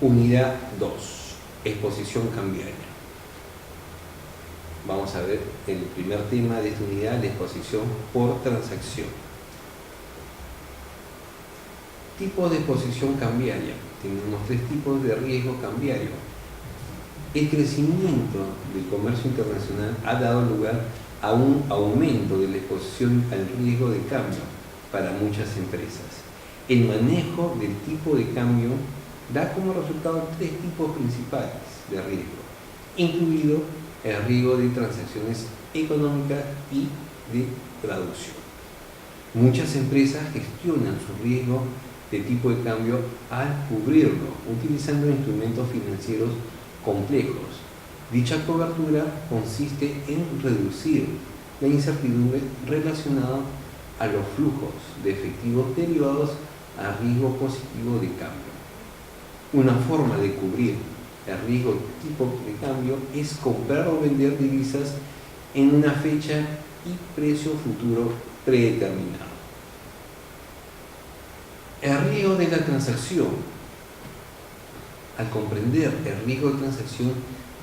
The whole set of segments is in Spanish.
Unidad 2, exposición cambiaria. Vamos a ver el primer tema de esta unidad, la exposición por transacción. Tipos de exposición cambiaria. Tenemos tres tipos de riesgo cambiario. El crecimiento del comercio internacional ha dado lugar a un aumento de la exposición al riesgo de cambio para muchas empresas. El manejo del tipo de cambio da como resultado tres tipos principales de riesgo, incluido el riesgo de transacciones económicas y de traducción. Muchas empresas gestionan su riesgo de tipo de cambio al cubrirlo, utilizando instrumentos financieros complejos. Dicha cobertura consiste en reducir la incertidumbre relacionada a los flujos de efectivos derivados a riesgo positivo de cambio. Una forma de cubrir el riesgo tipo de cambio es comprar o vender divisas en una fecha y precio futuro predeterminado. El riesgo de la transacción. Al comprender el riesgo de transacción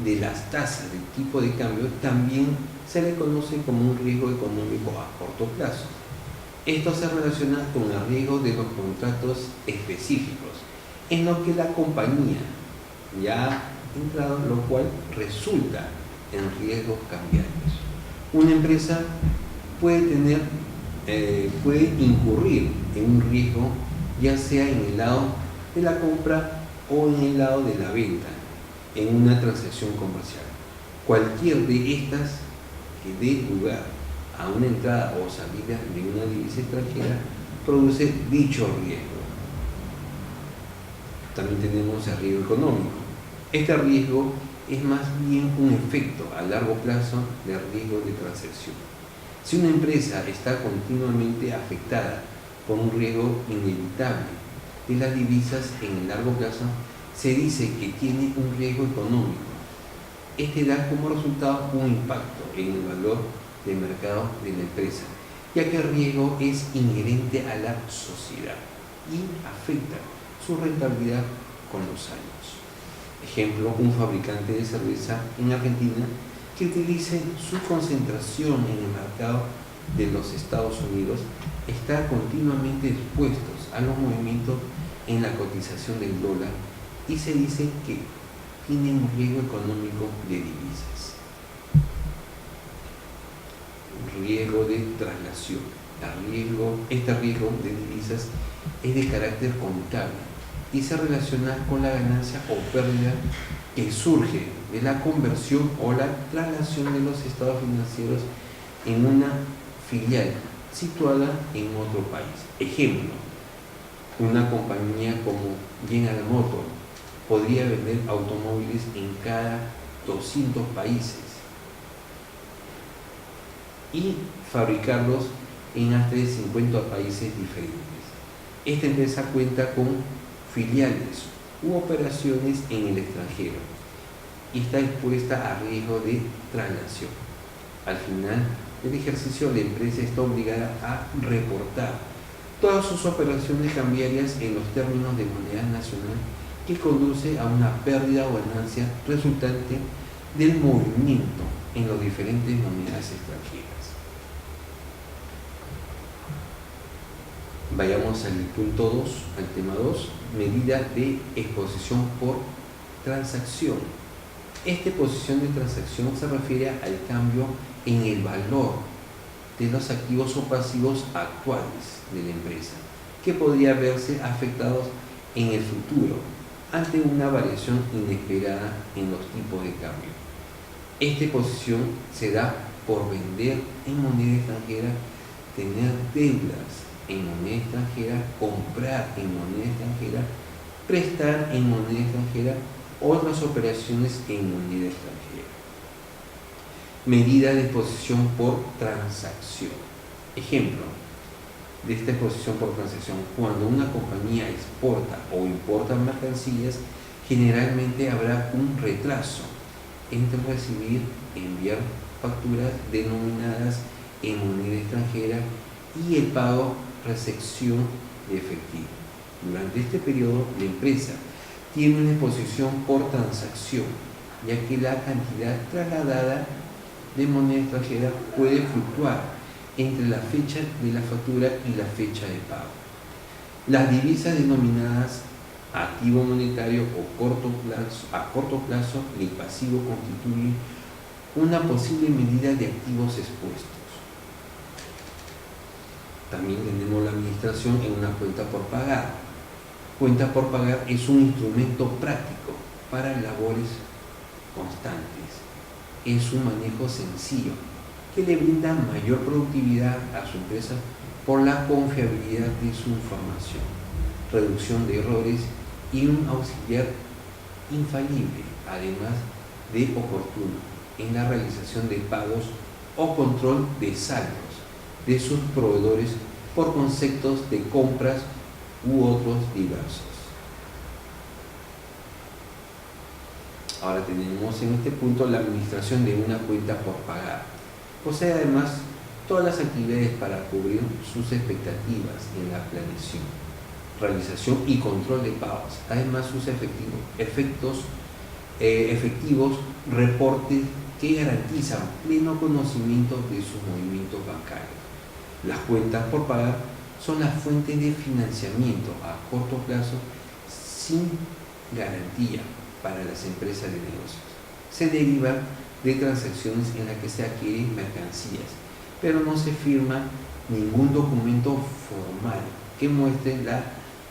de las tasas del tipo de cambio, también se le conoce como un riesgo económico a corto plazo. Esto se relaciona con el riesgo de los contratos específicos, en lo que la compañía ya ha entrado, lo cual resulta en riesgos cambiarios. Una empresa puede incurrir en un riesgo, ya sea en el lado de la compra o en el lado de la venta, en una transacción comercial. Cualquier de estas que dé lugar a una entrada o salida de una divisa extranjera produce dicho riesgo. También tenemos el riesgo económico. Este riesgo es más bien un efecto a largo plazo del riesgo de transacción. Si una empresa está continuamente afectada por un riesgo inevitable de las divisas en el largo plazo, se dice que tiene un riesgo económico. Este da como resultado un impacto en el valor de mercado de la empresa, ya que el riesgo es inherente a la sociedad y afecta su rentabilidad con los años. Ejemplo, un fabricante de cerveza en Argentina que utilice su concentración en el mercado de los Estados Unidos está continuamente expuesto a los movimientos en la cotización del dólar y se dice que tiene un riesgo económico de divisas. Riesgo de traslación. Este riesgo de divisas es de carácter contable y se relaciona con la ganancia o pérdida que surge de la conversión o la traslación de los estados financieros en una filial situada en otro país. Ejemplo, una compañía como General Motors podría vender automóviles en cada 200 países y fabricarlos en hasta 50 países diferentes. Esta empresa cuenta con filiales u operaciones en el extranjero y está expuesta a riesgo de traslación. Al final del ejercicio, la empresa está obligada a reportar todas sus operaciones cambiarias en los términos de moneda nacional, que conduce a una pérdida o ganancia resultante del movimiento en las diferentes monedas extranjeras. Vayamos al punto 2, al tema 2, medida de exposición por transacción. Esta exposición de transacción se refiere al cambio en el valor de los activos o pasivos actuales de la empresa, que podría verse afectados en el futuro ante una variación inesperada en los tipos de cambio. Esta exposición se da por vender en moneda extranjera, tener deudas en moneda extranjera, comprar en moneda extranjera, prestar en moneda extranjera, otras operaciones en moneda extranjera. Medida de exposición por transacción. Ejemplo de esta exposición por transacción: cuando una compañía exporta o importa mercancías, generalmente habrá un retraso entre recibir y enviar facturas denominadas en moneda extranjera y el pago recepción de efectivo. Durante este periodo, la empresa tiene una exposición por transacción, ya que la cantidad trasladada de moneda extranjera puede fluctuar entre la fecha de la factura y la fecha de pago. Las divisas denominadas activo monetario a corto plazo y el pasivo constituyen una posible medida de activos expuestos. También tenemos la administración en una cuenta por pagar. Cuenta por pagar es un instrumento práctico para labores constantes. Es un manejo sencillo que le brinda mayor productividad a su empresa por la confiabilidad de su información, reducción de errores y un auxiliar infalible, además de oportuno, en la realización de pagos o control de saldos de sus proveedores por conceptos de compras u otros diversos. Ahora tenemos en este punto la administración de una cuenta por pagar. Posee además todas las actividades para cubrir sus expectativas en la planeación, realización y control de pagos. Además sus efectivos reportes que garantizan pleno conocimiento de sus movimientos bancarios. Las cuentas por pagar son las fuentes de financiamiento a corto plazo sin garantía para las empresas de negocios. Se derivan de transacciones en las que se adquieren mercancías, pero no se firma ningún documento formal que muestre la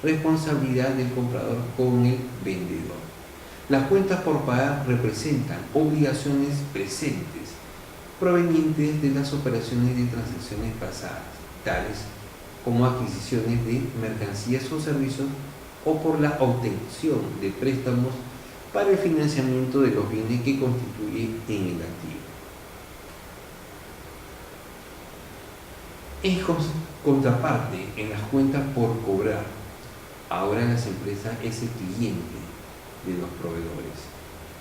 responsabilidad del comprador con el vendedor. Las cuentas por pagar representan obligaciones presentes provenientes de las operaciones de transacciones pasadas, tales como adquisiciones de mercancías o servicios o por la obtención de préstamos para el financiamiento de los bienes que constituyen en el activo. En contraparte, en las cuentas por cobrar, ahora las empresas es el cliente de los proveedores,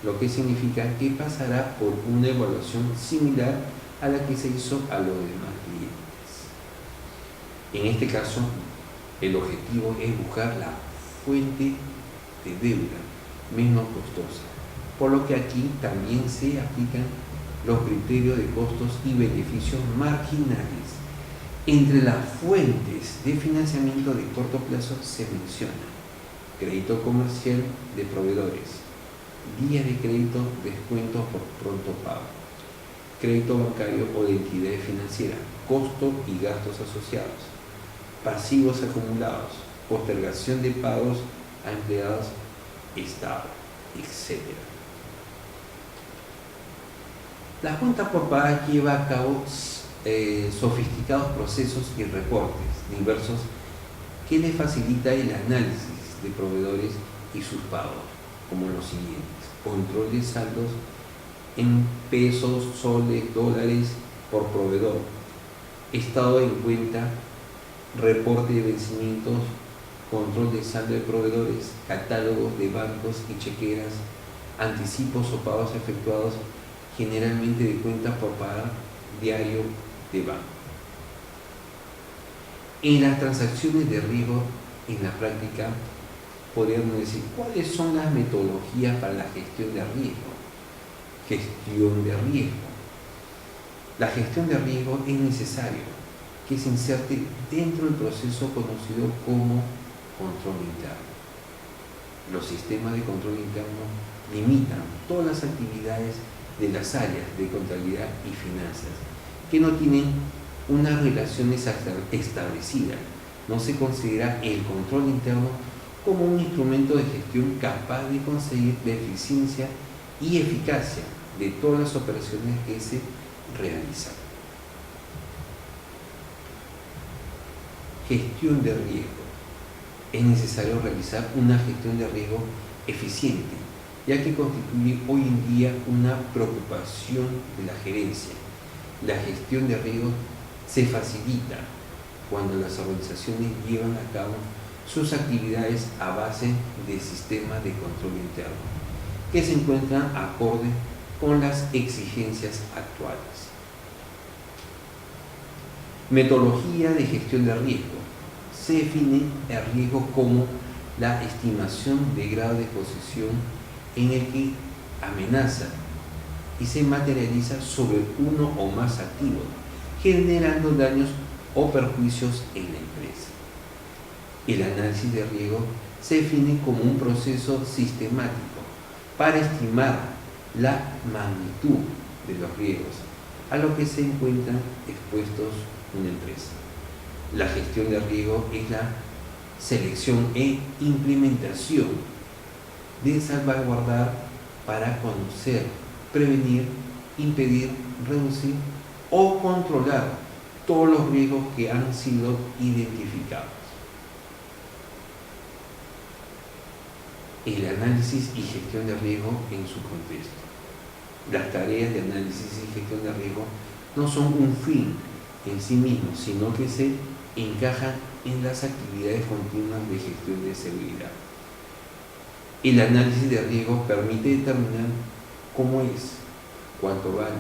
lo que significa que pasará por una evaluación similar a la que se hizo a los demás clientes. En este caso, el objetivo es buscar la fuente de deuda menos costosa, por lo que aquí también se aplican los criterios de costos y beneficios marginales. Entre las fuentes de financiamiento de corto plazo se menciona crédito comercial de proveedores, guía de crédito, descuentos por pronto pago, crédito bancario o de entidades financieras, costos y gastos asociados, pasivos acumulados, postergación de pagos a empleados, Estado, etc. La cuenta por pagar lleva a cabo sofisticados procesos y reportes diversos que le facilita el análisis de proveedores y sus pagos, como los siguientes: control de saldos en pesos, soles, dólares por proveedor, estado en cuenta, reporte de vencimientos, control de saldo de proveedores, catálogos de bancos y chequeras, anticipos o pagos efectuados, generalmente de cuenta por pagar diario de banco. En las transacciones de riesgo, en la práctica, podríamos decir cuáles son las metodologías para la gestión de riesgo. Gestión de riesgo. La gestión de riesgo es necesario que se inserte dentro del proceso conocido como control interno. Los sistemas de control interno limitan todas las actividades de las áreas de contabilidad y finanzas que no tienen una relación establecida. No se considera el control interno como un instrumento de gestión capaz de conseguir la eficiencia y eficacia de todas las operaciones que se realizan. Gestión de riesgo. Es necesario realizar una gestión de riesgo eficiente, ya que constituye hoy en día una preocupación de la gerencia. La gestión de riesgo se facilita cuando las organizaciones llevan a cabo sus actividades a base de sistemas de control interno que se encuentran acorde con las exigencias actuales. Metodología de gestión de riesgo. Se define el riesgo como la estimación de grado de exposición en el que amenaza y se materializa sobre uno o más activos, generando daños o perjuicios en la empresa. El análisis de riesgo se define como un proceso sistemático para estimar la magnitud de los riesgos a los que se encuentran expuestos una empresa. La gestión de riesgo es la selección e implementación de salvaguardar para conocer, prevenir, impedir, reducir o controlar todos los riesgos que han sido identificados. El análisis y gestión de riesgo en su contexto. Las tareas de análisis y gestión de riesgo no son un fin en sí mismos, sino que se encajan en las actividades continuas de gestión de seguridad. El análisis de riesgo permite determinar cómo es, cuánto vale,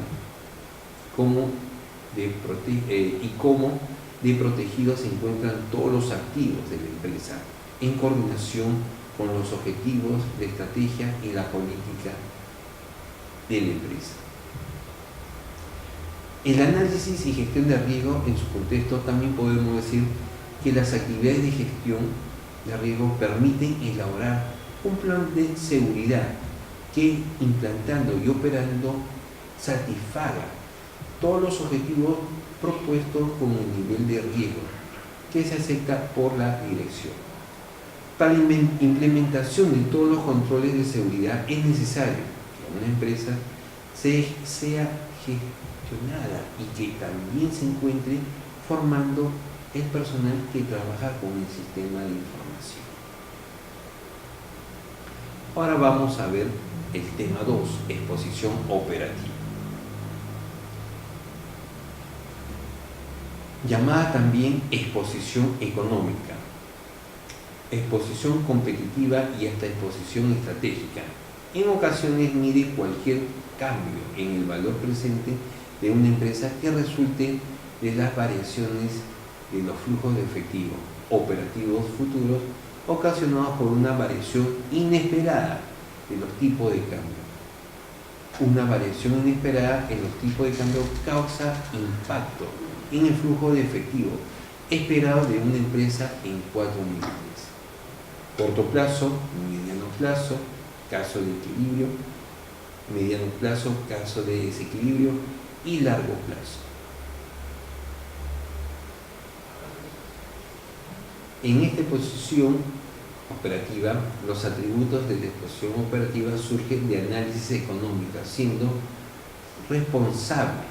cómo de protegidos se encuentran todos los activos de la empresa en coordinación con los objetivos de estrategia y la política de la empresa. El análisis y gestión de riesgo en su contexto también podemos decir que las actividades de gestión de riesgo permiten elaborar un plan de seguridad que, implantando y operando, satisfaga todos los objetivos propuestos con el nivel de riesgo que se acepta por la dirección. Para la implementación de todos los controles de seguridad es necesario que una empresa sea gestionada y que también se encuentre formando el personal que trabaja con el sistema de información. Ahora vamos a ver el tema 2, exposición operativa. Llamada también exposición económica, exposición competitiva y hasta exposición estratégica. En ocasiones mide cualquier cambio en el valor presente de una empresa que resulte de las variaciones de los flujos de efectivo operativos futuros ocasionados por una variación inesperada de los tipos de cambio. Una variación inesperada en los tipos de cambio causa impacto en el flujo de efectivo esperado de una empresa en 4 niveles: corto plazo, mediano plazo, caso de equilibrio, mediano plazo, caso de desequilibrio y largo plazo. En esta exposición operativa, los atributos de la exposición operativa surgen de análisis económico, siendo responsable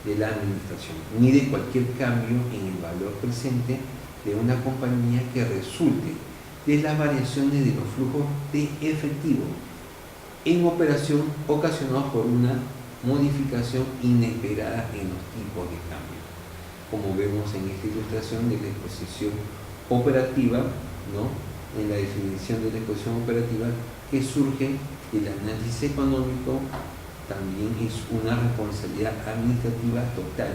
de la administración. Mide cualquier cambio en el valor presente de una compañía que resulte de las variaciones de los flujos de efectivo en operación ocasionados por una modificación inesperada en los tipos de cambio. Como vemos en esta ilustración de la exposición operativa, ¿no?, en la definición de la exposición operativa que surge del análisis económico, también es una responsabilidad administrativa total,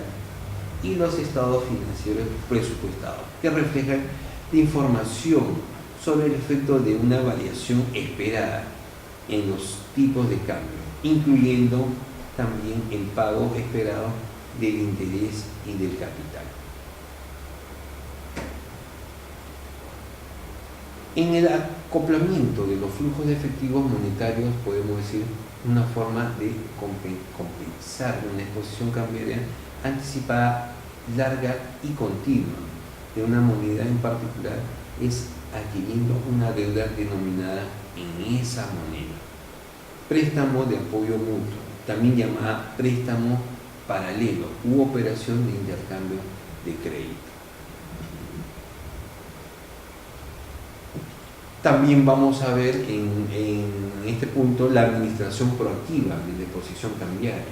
y los estados financieros presupuestados, que reflejan la información sobre el efecto de una variación esperada en los tipos de cambio, incluyendo también el pago esperado del interés y del capital. En el acoplamiento de los flujos de efectivos monetarios, podemos decir, una forma de compensar una exposición cambiaria anticipada, larga y continua de una moneda en particular es adquiriendo una deuda denominada en esa moneda. Préstamo de apoyo mutuo, también llamada préstamo paralelo u operación de intercambio de crédito. También vamos a ver en este punto la administración proactiva de la exposición cambiaria.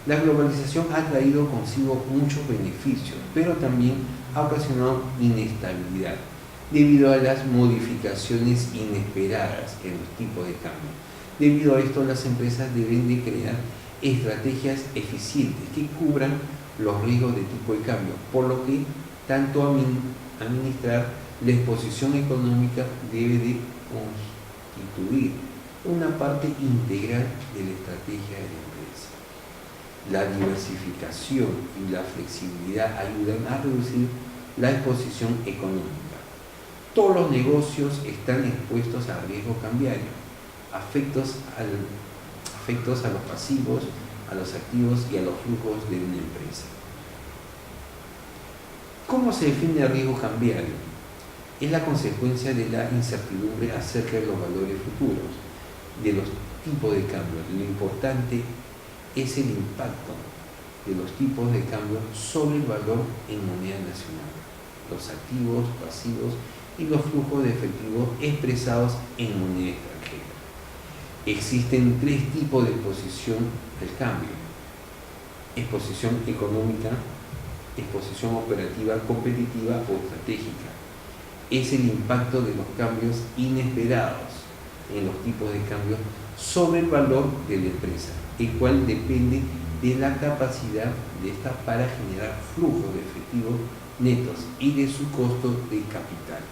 La globalización ha traído consigo muchos beneficios, pero también ha ocasionado inestabilidad debido a las modificaciones inesperadas en los tipos de cambio. Debido a esto, las empresas deben de crear estrategias eficientes que cubran los riesgos de tipo de cambio, por lo que tanto administrar La exposición económica debe de constituir una parte integral de la estrategia de la empresa. La diversificación y la flexibilidad ayudan a reducir la exposición económica. Todos los negocios están expuestos a riesgo cambiario, afectos a los pasivos, a los activos y a los flujos de una empresa. ¿Cómo se define el riesgo cambiario? Es la consecuencia de la incertidumbre acerca de los valores futuros, de los tipos de cambio. Lo importante es el impacto de los tipos de cambio sobre el valor en moneda nacional, los activos, pasivos y los flujos de efectivo expresados en moneda extranjera. Existen tres tipos de exposición al cambio: exposición económica, exposición operativa, competitiva o estratégica. Es el impacto de los cambios inesperados en los tipos de cambio sobre el valor de la empresa, el cual depende de la capacidad de esta para generar flujos de efectivo netos y de su costo de capital.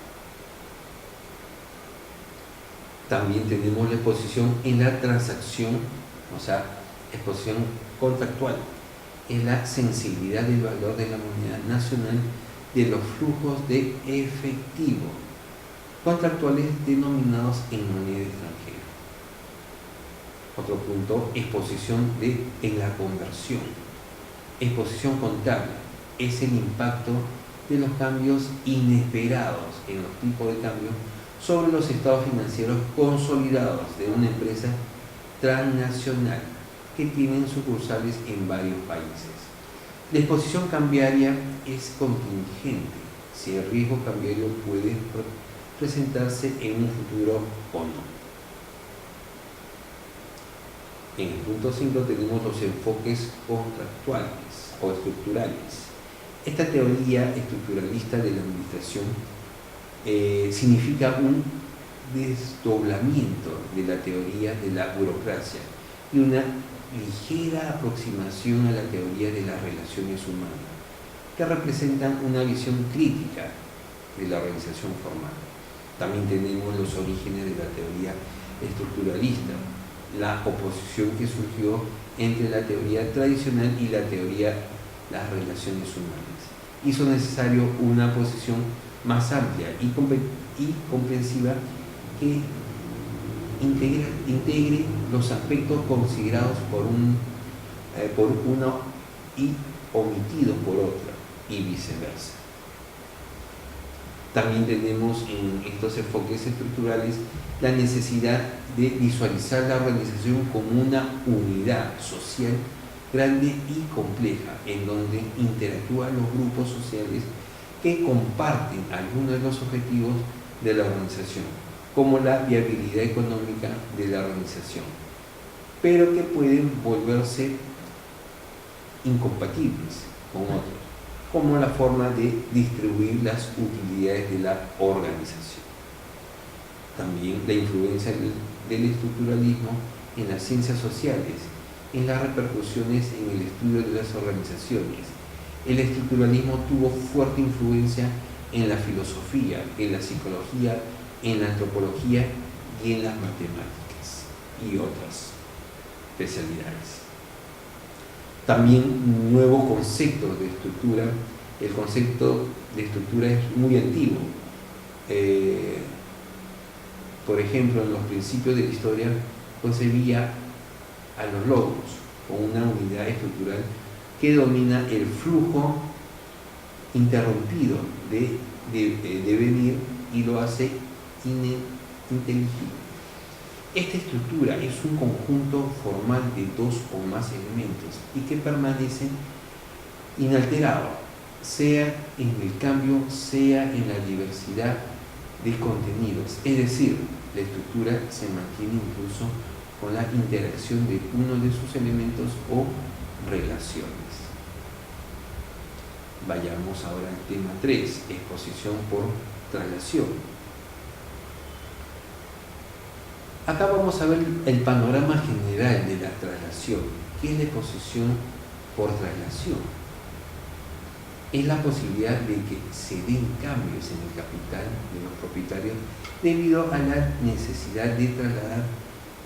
También tenemos la exposición en la transacción, o sea, exposición contractual, es la sensibilidad del valor de la moneda nacional de los flujos de efectivo contractuales denominados en moneda extranjera. Otro punto, exposición en la conversión. Exposición contable es el impacto de los cambios inesperados en los tipos de cambio sobre los estados financieros consolidados de una empresa transnacional que tienen sucursales en varios países. La exposición cambiaria es contingente, si el riesgo cambiario puede presentarse en un futuro o no. En el punto 5 tenemos los enfoques contractuales o estructurales. Esta teoría estructuralista de la administración significa un desdoblamiento de la teoría de la burocracia y una ligera aproximación a la teoría de las relaciones humanas, que representan una visión crítica de la organización formal. También tenemos los orígenes de la teoría estructuralista, la oposición que surgió entre la teoría tradicional y la teoría de las relaciones humanas. Hizo necesario una posición más amplia y comprensiva que integre los aspectos considerados por uno y omitidos por otro, y viceversa. También tenemos en estos enfoques estructurales la necesidad de visualizar la organización como una unidad social grande y compleja, en donde interactúan los grupos sociales que comparten algunos de los objetivos de la organización, como la viabilidad económica de la organización, pero que pueden volverse incompatibles con otros, como la forma de distribuir las utilidades de la organización. También la influencia del estructuralismo en las ciencias sociales, en las repercusiones en el estudio de las organizaciones. El estructuralismo tuvo fuerte influencia en la filosofía, en la psicología, en la antropología y en las matemáticas y otras especialidades. También nuevos conceptos de estructura. El concepto de estructura es muy antiguo. Por ejemplo, en los principios de la historia concebía a los logos como una unidad estructural que domina el flujo interrumpido de venir y lo hace inteligible. Esta estructura es un conjunto formal de dos o más elementos y que permanecen inalterados, sea en el cambio, sea en la diversidad de contenidos. Es decir, la estructura se mantiene incluso con la interacción de uno de sus elementos o relaciones. Vayamos ahora al tema 3, exposición por traslación. Acá vamos a ver el panorama general de la traslación. ¿Qué es la exposición por traslación? es la posibilidad de que se den cambios en el capital de los propietarios debido a la necesidad de trasladar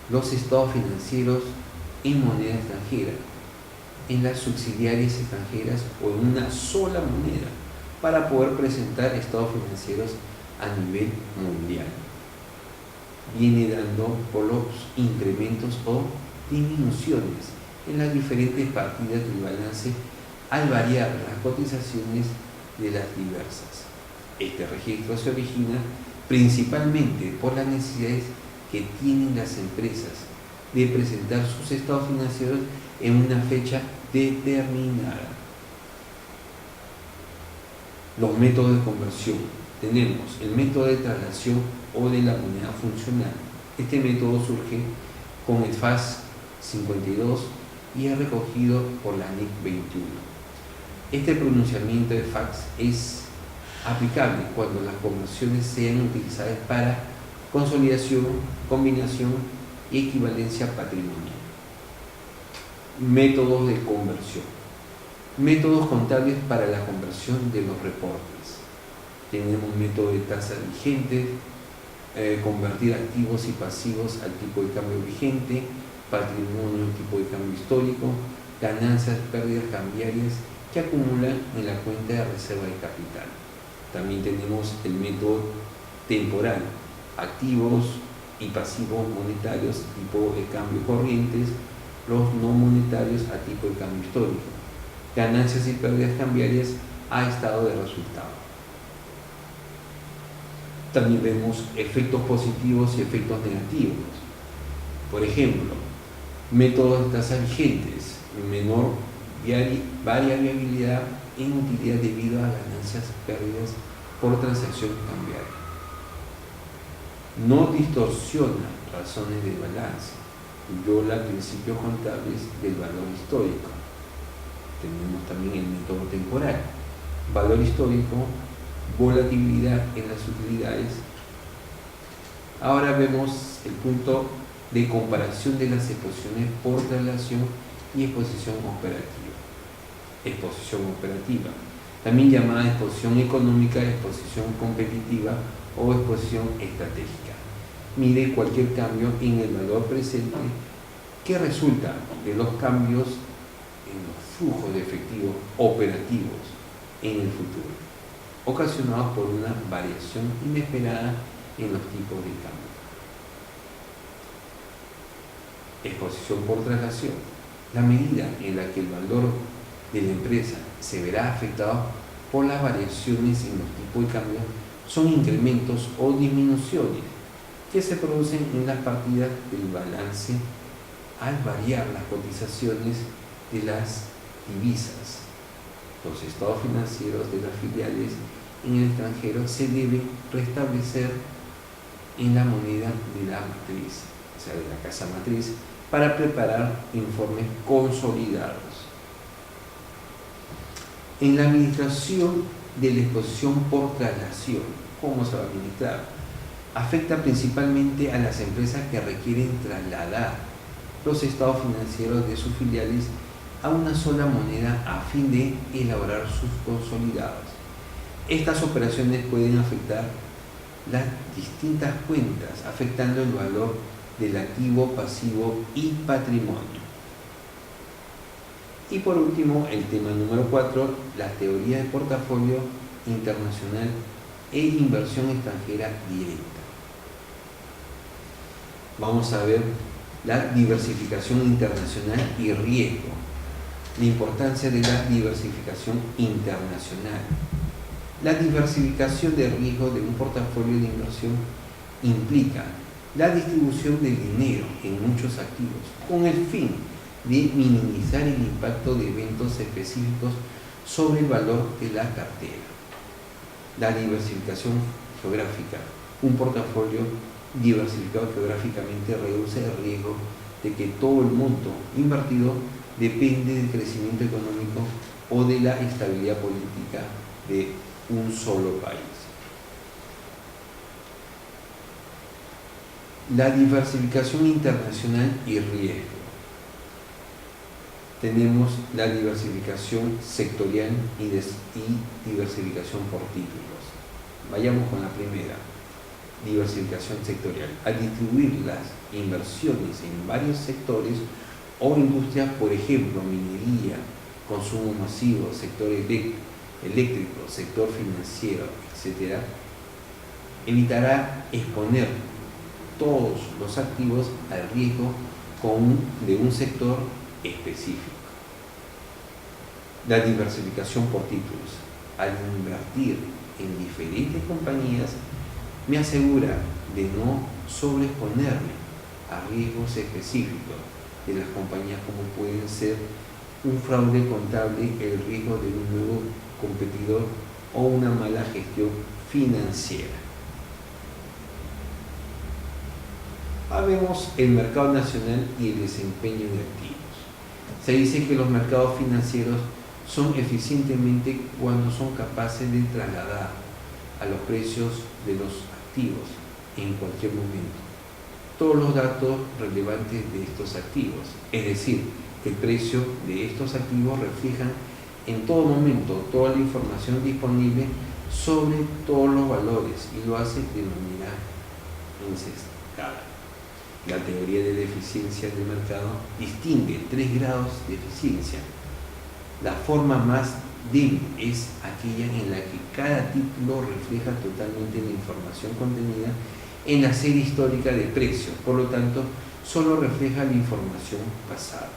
los estados financieros en moneda extranjera, en las subsidiarias extranjeras o en una sola moneda para poder presentar estados financieros a nivel mundial. Viene dando por los incrementos o disminuciones en las diferentes partidas del balance al variar las cotizaciones de las diversas. Este registro se origina principalmente por las necesidades que tienen las empresas de presentar sus estados financieros en una fecha determinada. Los métodos de conversión. Tenemos el método de traslación o de la moneda funcional. Este método surge con el FAS 52 y es recogido por la NIC 21. Este pronunciamiento de FAS es aplicable cuando las conversiones sean utilizadas para consolidación, combinación y equivalencia patrimonial. Métodos de conversión. Métodos contables para la conversión de los reportes. Tenemos método de tasa vigente, convertir activos y pasivos al tipo de cambio vigente, patrimonio tipo de cambio histórico, ganancias, pérdidas cambiarias que acumulan en la cuenta de reserva de capital. También tenemos el método temporal, activos y pasivos monetarios tipo de cambio corrientes, los no monetarios a tipo de cambio histórico, ganancias y pérdidas cambiarias a estado de resultado. También vemos efectos positivos y efectos negativos. Por ejemplo, métodos de tasas vigentes, menor variabilidad en utilidad debido a ganancias, pérdidas por transacción cambiaria. No distorsiona razones de balance, viola principios contables del valor histórico. Tenemos también el método temporal, valor histórico, volatilidad en las utilidades. Ahora vemos el punto de comparación de las exposiciones por traslación y exposición operativa. Exposición operativa, también llamada exposición económica, exposición competitiva o exposición estratégica. Mide cualquier cambio en el valor presente que resulta de los cambios en los flujos de efectivos operativos en el futuro, ocasionados por una variación inesperada en los tipos de cambio. Exposición por traslación, la medida en la que el valor de la empresa se verá afectado por las variaciones en los tipos de cambio son incrementos o disminuciones que se producen en las partidas del balance al variar las cotizaciones de las divisas. Los estados financieros de las filiales en el extranjero se deben restablecer en la moneda de la matriz, o sea, de la casa matriz, para preparar informes consolidados. En la administración de la exposición por traslación, ¿cómo se va a administrar? Afecta principalmente a las empresas que requieren trasladar los estados financieros de sus filiales a una sola moneda a fin de elaborar sus consolidados. Estas operaciones pueden afectar las distintas cuentas, afectando el valor del activo, pasivo y patrimonio. Y por último, el tema número 4, la teoría de portafolio internacional e inversión extranjera directa. Vamos a ver la diversificación internacional y riesgo, la importancia de la diversificación internacional. La diversificación de riesgo de un portafolio de inversión implica la distribución del dinero en muchos activos con el fin de minimizar el impacto de eventos específicos sobre el valor de la cartera. La diversificación geográfica. Un portafolio diversificado geográficamente reduce el riesgo de que todo el monto invertido depende del crecimiento económico o de la estabilidad política de un solo país. La diversificación internacional y riesgo. tenemos la diversificación sectorial y diversificación por títulos. Vayamos con la primera, diversificación sectorial. Al distribuir las inversiones en varios sectores o industrias, por ejemplo, minería, consumo masivo, sector eléctrico, sector financiero, etc., evitará exponer todos los activos al riesgo de un sector específico. La diversificación por títulos. Al invertir en diferentes compañías, me asegura de no sobreexponerme a riesgos específicos de las compañías, como pueden ser un fraude contable, el riesgo de un nuevo competidor o una mala gestión financiera. Vemos el mercado nacional y el desempeño de activos. Se dice que los mercados financieros son eficientemente cuando son capaces de trasladar a los precios de los activos en cualquier momento todos los datos relevantes de estos activos, es decir, el precio de estos activos reflejan en todo momento toda la información disponible sobre todos los valores y lo hace de manera incestada. La teoría de la eficiencia del mercado distingue 3 grados de eficiencia. La forma más débil es aquella en la que cada título refleja totalmente la información contenida en la serie histórica de precios, por lo tanto, solo refleja la información pasada.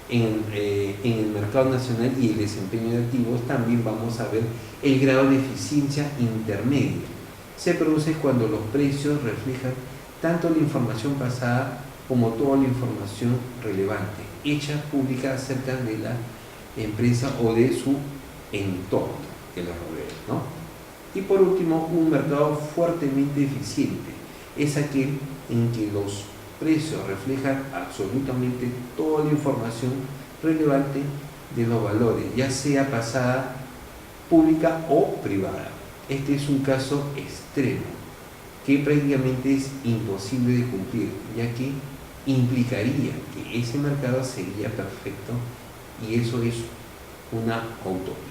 En el mercado nacional y el desempeño de activos también vamos a ver el grado de eficiencia intermedia. Se produce cuando los precios reflejan tanto la información pasada como toda la información relevante, hecha pública acerca de la empresa o de su entorno que la rodea, ¿no? Y por último, un mercado fuertemente eficiente es aquel en que los precios reflejan absolutamente toda la información relevante de los valores, ya sea pasada, pública o privada. Este es un caso extremo que prácticamente es imposible de cumplir, ya que implicaría que ese mercado sería perfecto y eso es una utopía.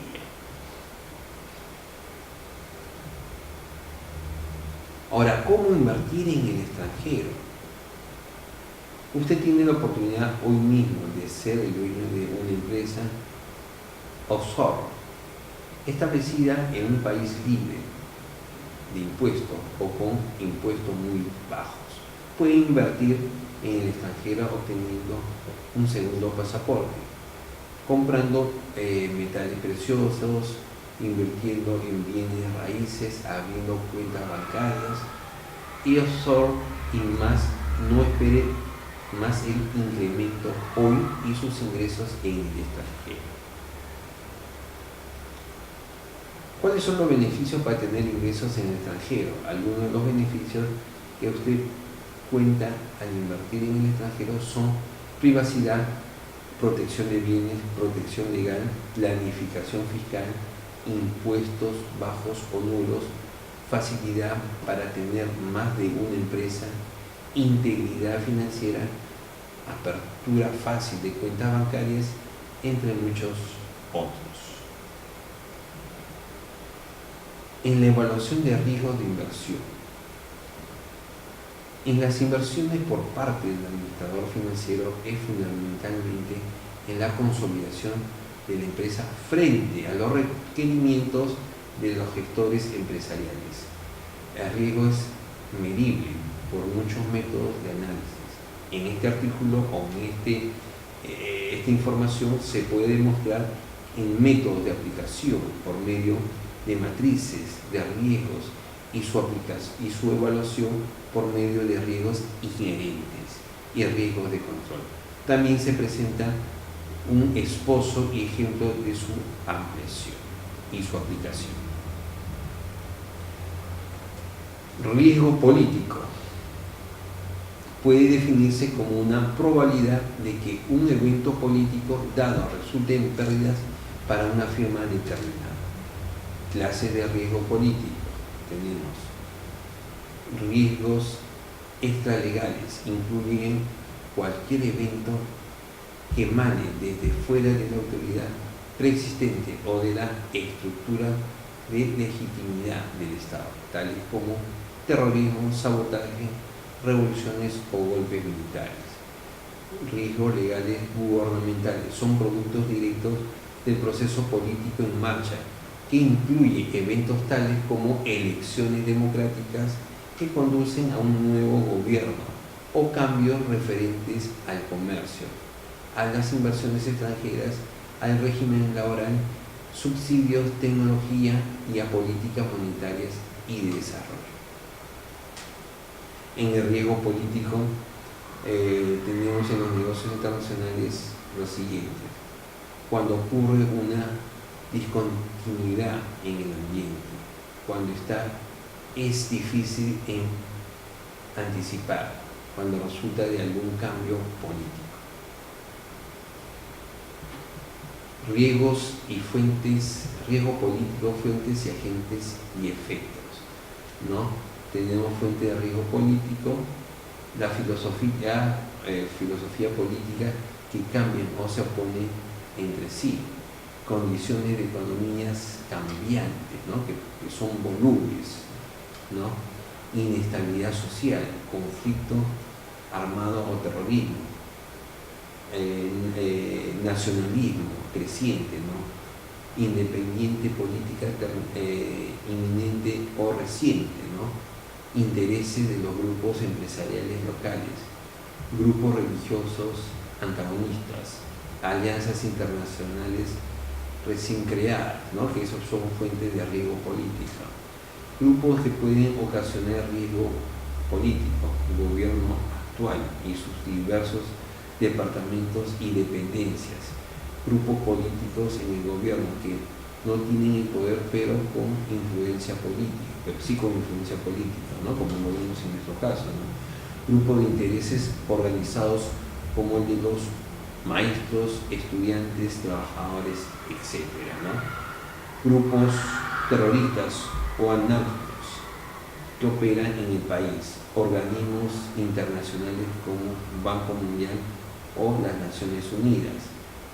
Ahora, ¿cómo invertir en el extranjero? Usted tiene la oportunidad hoy mismo de ser el dueño de una empresa offshore, establecida en un país libre de impuestos o con impuestos muy bajos. Puede invertir en el extranjero obteniendo un segundo pasaporte, comprando metales preciosos, invirtiendo en bienes raíces, abriendo cuentas bancarias y offshore y más. No espere más el incremento hoy y sus ingresos en el extranjero. ¿Cuáles son los beneficios para tener ingresos en el extranjero? Algunos de los beneficios que usted cuenta al invertir en el extranjero son privacidad, protección de bienes, protección legal, planificación fiscal, impuestos bajos o nulos, facilidad para tener más de una empresa, integridad financiera, apertura fácil de cuentas bancarias, entre muchos otros. En la evaluación de riesgos de inversión. En las inversiones por parte del administrador financiero es fundamentalmente en la consolidación de la empresa frente a los requerimientos de los gestores empresariales. El riesgo es medible por muchos métodos de análisis. En este artículo o en esta información se puede demostrar en métodos de aplicación por medio de matrices de riesgos y su evaluación por medio de riesgos inherentes y riesgos de control. También se presenta un esbozo y ejemplo de su ampliación y su aplicación. Riesgo político puede definirse como una probabilidad de que un evento político dado resulte en pérdidas para una firma determinada. Clases de riesgo político. Tenemos riesgos extralegales, incluyen cualquier evento que emane desde fuera de la autoridad preexistente o de la estructura de legitimidad del Estado, tales como terrorismo, sabotaje, revoluciones o golpes militares. Riesgos legales gubernamentales son productos directos del proceso político en marcha, que incluye eventos tales como elecciones democráticas que conducen a un nuevo gobierno o cambios referentes al comercio, a las inversiones extranjeras, al régimen laboral, subsidios, tecnología y a políticas monetarias y de desarrollo. En el riesgo político tenemos en los negocios internacionales lo siguiente: cuando ocurre una discontinuidad en el ambiente, cuando es difícil en anticipar, cuando resulta de algún cambio político. Riesgos y fuentes, riesgo político, fuentes y agentes y efectos, ¿no? Tenemos fuente de riesgo político, la filosofía política que cambian o se oponen entre sí, condiciones de economías cambiantes, ¿no? que son volubles, ¿no? Inestabilidad social, conflicto armado o terrorismo, nacionalismo creciente, ¿no? Independiente política inminente o reciente, ¿no? Intereses de los grupos empresariales locales, grupos religiosos antagonistas, alianzas internacionales recién creadas, ¿no? Que esos son fuentes de riesgo político. Grupos que pueden ocasionar riesgo político, el gobierno actual y sus diversos departamentos y dependencias, grupos políticos en el gobierno que no tienen el poder pero con influencia política, pero sí con influencia política, ¿no? Como lo vemos en nuestro caso, ¿no? Grupos de intereses organizados como el de los maestros, estudiantes, trabajadores, etc., ¿no? Grupos terroristas o anárquicos que operan en el país, organismos internacionales como Banco Mundial o las Naciones Unidas,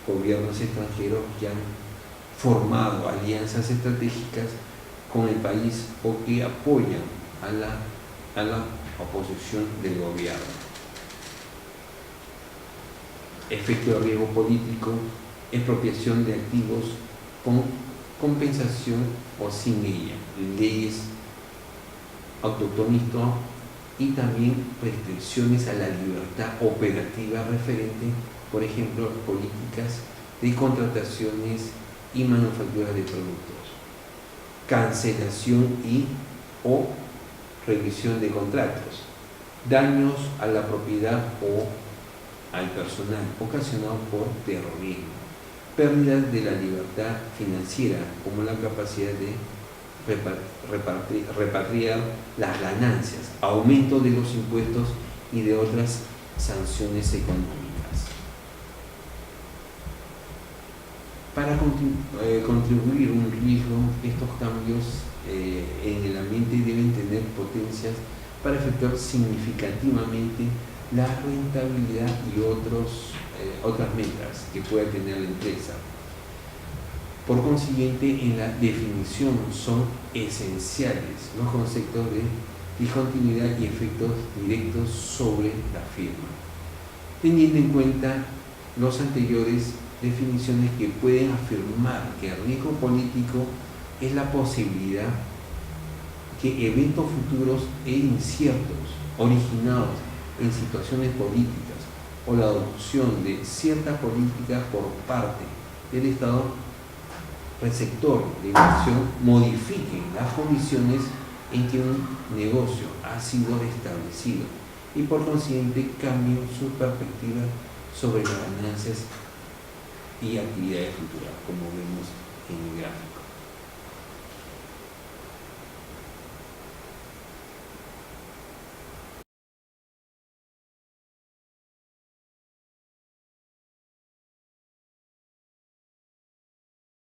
gobiernos extranjeros que han formado alianzas estratégicas con el país o que apoyan a la oposición del gobierno. Efecto de riesgo político: expropiación de activos con compensación o sin ella, leyes autoctonistas y también restricciones a la libertad operativa referente, por ejemplo, políticas de contrataciones y manufacturas de productos, cancelación y o revisión de contratos, daños a la propiedad o al personal ocasionados por terrorismo, pérdida de la libertad financiera como la capacidad de repatriar las ganancias, aumento de los impuestos y de otras sanciones económicas. Para contribuir un riesgo, estos cambios en el ambiente deben tener potencias para efectuar significativamente la rentabilidad y otras metas que pueda tener la empresa. Por consiguiente, en la definición son esenciales los conceptos de discontinuidad y efectos directos sobre la firma, teniendo en cuenta los anteriores definiciones que pueden afirmar que el riesgo político es la posibilidad que eventos futuros e inciertos originados en situaciones políticas o la adopción de ciertas políticas por parte del Estado receptor de inversión modifiquen las condiciones en que un negocio ha sido establecido y por consiguiente cambien su perspectiva sobre las ganancias y actividades futuras, como vemos en el gráfico.